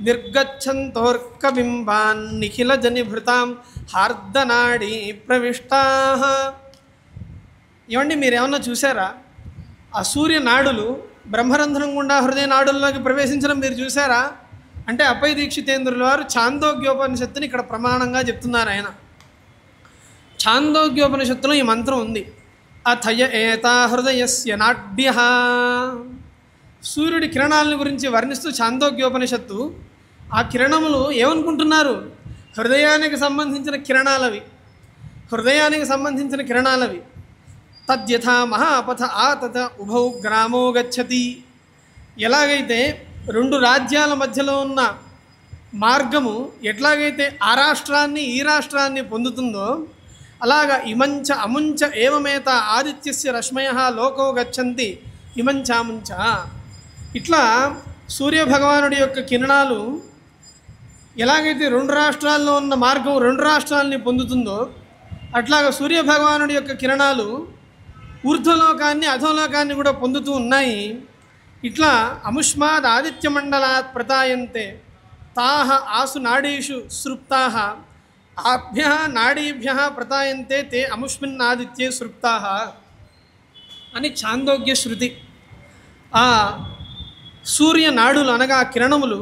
నిర్గచ్చంతోర్కబింబాన్ నిఖిల జనిభృతాం హార్దనాడీ ప్రవిష్టాః. ఏమండి మీరేమన్నా చూసారా? ఆ సూర్య నాడులు బ్రహ్మరంధ్రం గుండా హృదయ నాడుల్లోకి ప్రవేశించడం మీరు చూసారా అంటే అప్పయ్య దీక్షితేంద్రుల వారు ఛాందోగ్యోపనిషత్తుని ఇక్కడ ప్రమాణంగా చెప్తున్నారు. ఆయన ఛాందోగ్యోపనిషత్తులో ఈ మంత్రం ఉంది. అథయ ఏతా హృదయస్య నాడ్యః. సూర్యుడి కిరణాలను గురించి వర్ణిస్తూ ఛాందోగ్యోపనిషత్తు ఆ కిరణములు ఏమనుకుంటున్నారు? హృదయానికి సంబంధించిన కిరణాలవి. తద్యథా మహాపథ ఆతత ఉభౌ గ్రామో గచ్చతి. ఎలాగైతే రెండు రాజ్యాల మధ్యలో ఉన్న మార్గము ఎట్లాగైతే ఆ రాష్ట్రాన్ని ఈ రాష్ట్రాన్ని పొందుతుందో అలాగా ఇమంచ అముంచ ఏవమేత ఆదిత్యస్య రశ్మయః లోకో గచ్చంతి ఇమంచాముంచ. ఇట్లా సూర్యభగవానుడి యొక్క కిరణాలు ఎలాగైతే రెండు రాష్ట్రాల్లో ఉన్న మార్గం రెండు రాష్ట్రాలని పొందుతుందో అట్లాగా సూర్యభగవానుడి యొక్క కిరణాలు ఊర్ధ్వలోకాన్ని అధోలోకాన్ని కూడా పొందుతూ ఉన్నాయి. ఇట్లా అముష్మాద్ ఆదిత్యమండలాత్ ప్రతాయంతే తాహ ఆసు నాడీషు సృప్తాః ఆభ్యః నాడీభ్యః ప్రతాయంతే తే అముష్మిన్నాదిత్యే సృప్తాః అని ఛాందోగ్య శృతి. ఆ సూర్య నాడులు అనగా కిరణములు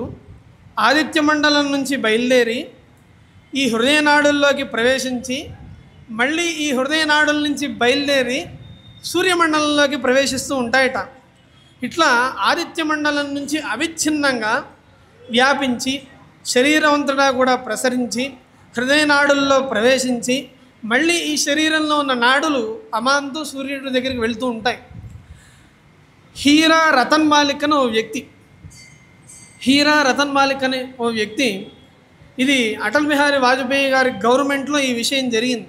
ఆదిత్యమండలం నుంచి బయలుదేరి ఈ హృదయ నాడుల్లోకి ప్రవేశించి మళ్ళీ ఈ హృదయ నాడుల నుంచి బయలుదేరి సూర్యమండలంలోకి ప్రవేశిస్తూ ఉంటాయట. ఇట్లా ఆదిత్యమండలం నుంచి అవిచ్ఛిన్నంగా వ్యాపించి శరీరం అంతటా కూడా ప్రసరించి హృదయ నాడుల్లో ప్రవేశించి మళ్ళీ ఈ శరీరంలో ఉన్న నాడులు అమాంతం సూర్యుడి దగ్గరికి వెళ్తూ ఉంటాయి. హీరా రతన్ మాలిక్ అనే ఓ వ్యక్తి ఇది అటల్ బిహారీ వాజ్పేయి గారి గవర్నమెంట్లో ఈ విషయం జరిగింది.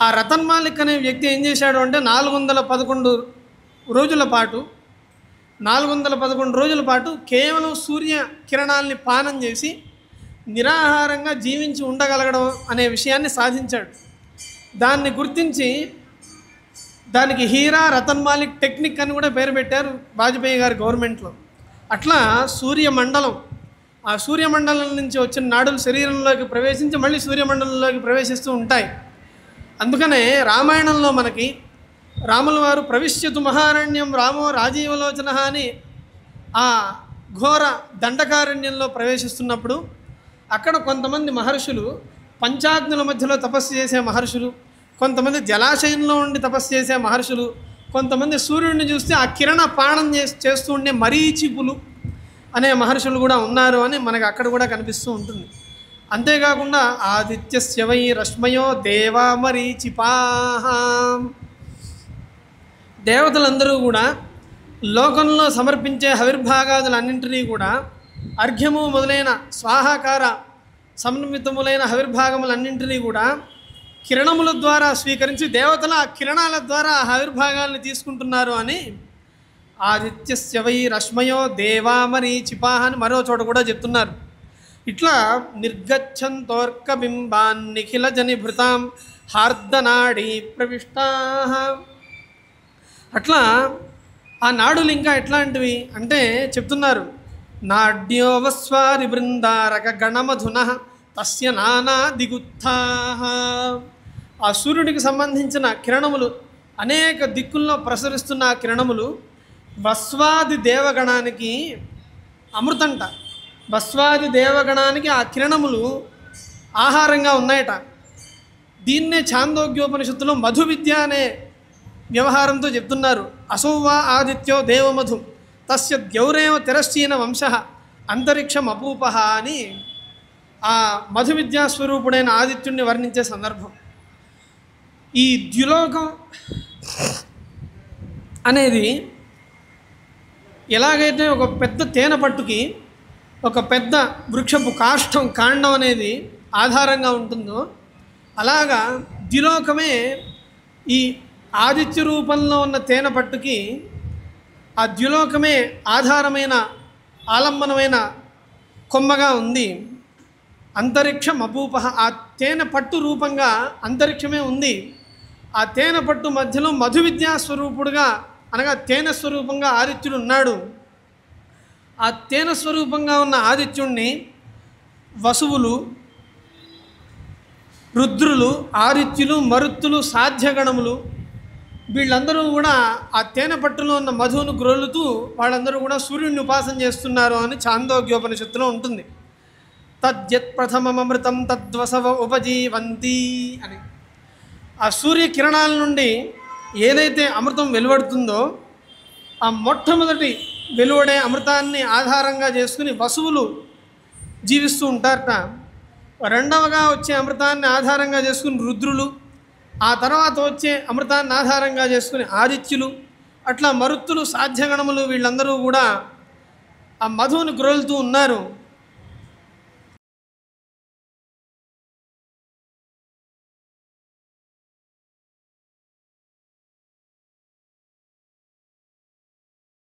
ఆ రతన్ మాలిక్ అనే వ్యక్తి ఏం చేశాడు అంటే 411 రోజుల పాటు కేవలం సూర్య కిరణాలని పానం చేసి నిరాహారంగా జీవించి ఉండగలగడం అనే విషయాన్ని సాధించాడు. దాన్ని గుర్తించి దానికి హీరా రతన్ మాలిక్ టెక్నిక్ అని కూడా పేరు పెట్టారు వాజ్పేయి గారి గవర్నమెంట్లో. అట్లా సూర్యమండలం ఆ సూర్యమండలం నుంచి వచ్చిన నాడులు శరీరంలోకి ప్రవేశించి మళ్ళీ సూర్యమండలంలోకి ప్రవేశిస్తూ ఉంటాయి. అందుకనే రామాయణంలో మనకి రాముల వారు ప్రవిశ్యతు మహారణ్యం రామో రాజీవలోచన అని ఆ ఘోర దండకారణ్యంలో ప్రవేశిస్తున్నప్పుడు అక్కడ కొంతమంది మహర్షులు పంచాగ్నుల మధ్యలో తపస్సు చేసే మహర్షులు, కొంతమంది జలాశయంలో ఉండి తపస్సు చేసే మహర్షులు, కొంతమంది సూర్యుడిని చూస్తే ఆ కిరణ పానం చేస్తూ ఉండే మరీచిపులు అనే మహర్షులు కూడా ఉన్నారు అని మనకు అక్కడ కూడా కనిపిస్తూ ఉంటుంది. అంతేకాకుండా ఆదిత్యస్య వై రశ్మయో దేవా మరీచిపాః. దేవతలందరూ కూడా లోకంలో సమర్పించే హవిర్భాగాదులన్నింటినీ కూడా అర్ఘ్యము మొదలైన స్వాహాకార సమన్వితములైన హవిర్భాగములన్నింటినీ కూడా కిరణముల ద్వారా స్వీకరించి దేవతల ఆ కిరణాల ద్వారా ఆ హవిర్భాగాల్ని తీసుకుంటున్నారు అని ఆదిత్యస్య వై రశ్మయో దేవా మరీచిపాః అని మరో చోట కూడా చెప్తున్నారు. ఇట్లా నిర్గచ్చంతోర్కబింబాన్ నిఖిల జనిభృతాం హార్దనాడీ ప్రవిష్టాః. అట్లా ఆ నాడులు ఇంకా ఎట్లాంటివి అంటే చెప్తున్నారు. నాడ్యోవస్వాది బృందారక గణమధున తస్య నానా దిగుత్థాః. ఆ సూర్యుడికి సంబంధించిన కిరణములు అనేక దిక్కుల్లో ప్రసరిస్తున్న ఆ కిరణములు వస్వాది దేవగణానికి అమృతంట. వస్వాది దేవగణానికి ఆ కిరణములు ఆహారంగా ఉన్నాయట. దీన్నే ఛాందోగ్యోపనిషత్తులో మధు విద్య అనే వ్యవహారంతో చెప్తున్నారు. అసౌవా ఆదిత్యో దేవమధు తస్య ద్యౌరేవ తిరశ్చీన వంశ అంతరిక్షం అపూపః అని ఆ మధు విద్యాస్వరూపుడైన ఆదిత్యుడిని వర్ణించే సందర్భం. ఈ ద్యులోకం అనేది ఎలాగైతే ఒక పెద్ద తేనె పట్టుకి ఒక పెద్ద వృక్షపు కాండం అనేది ఆధారంగా ఉంటుందో అలాగా ద్యులోకమే ఈ ఆదిత్య రూపంలో ఉన్న తేనె పట్టుకి ఆ ద్యులోకమే ఆధారమైన ఆలంబనమైన కొమ్మగా ఉంది. అంతరిక్షం అపూపః. ఆ తేనె పట్టు రూపంగా అంతరిక్షమే ఉంది. ఆ తేనె పట్టు మధ్యలో మధు విద్యా స్వరూపుడుగా అనగా తేనె స్వరూపంగా ఆదిత్యుడు ఉన్నాడు. ఆ తేనె స్వరూపంగా ఉన్న ఆదిత్యుణ్ణి వసువులు, రుద్రులు, ఆదిత్యులు, మరుత్తులు, సాధ్యగణములు వీళ్ళందరూ కూడా ఆ తేనె పట్టులో ఉన్న మధువును గ్రోలుతూ వాళ్ళందరూ కూడా సూర్యుడిని ఉపాసన చేస్తున్నారు అని ఛాందోగ్యోపనిషత్తులో ఉంటుంది. తద్యత్ ప్రథమమృతం తద్వసవ ఉపజీవంతి అని. ఆ సూర్యకిరణాల నుండి ఏదైతే అమృతం వెలువడుతుందో ఆ మొట్టమొదటి వెలువడే అమృతాన్ని ఆధారంగా చేసుకుని వసువులు జీవిస్తూ ఉంటారట. రెండవగా వచ్చే అమృతాన్ని ఆధారంగా చేసుకుని రుద్రులు, ఆ తర్వాత వచ్చే అమృతాన్ని ఆధారంగా చేసుకుని ఆదిత్యులు, అట్లా మరుత్తులు, సాధ్యగణములు వీళ్ళందరూ కూడా ఆ మధువుని గ్రోలుతూ ఉన్నారు.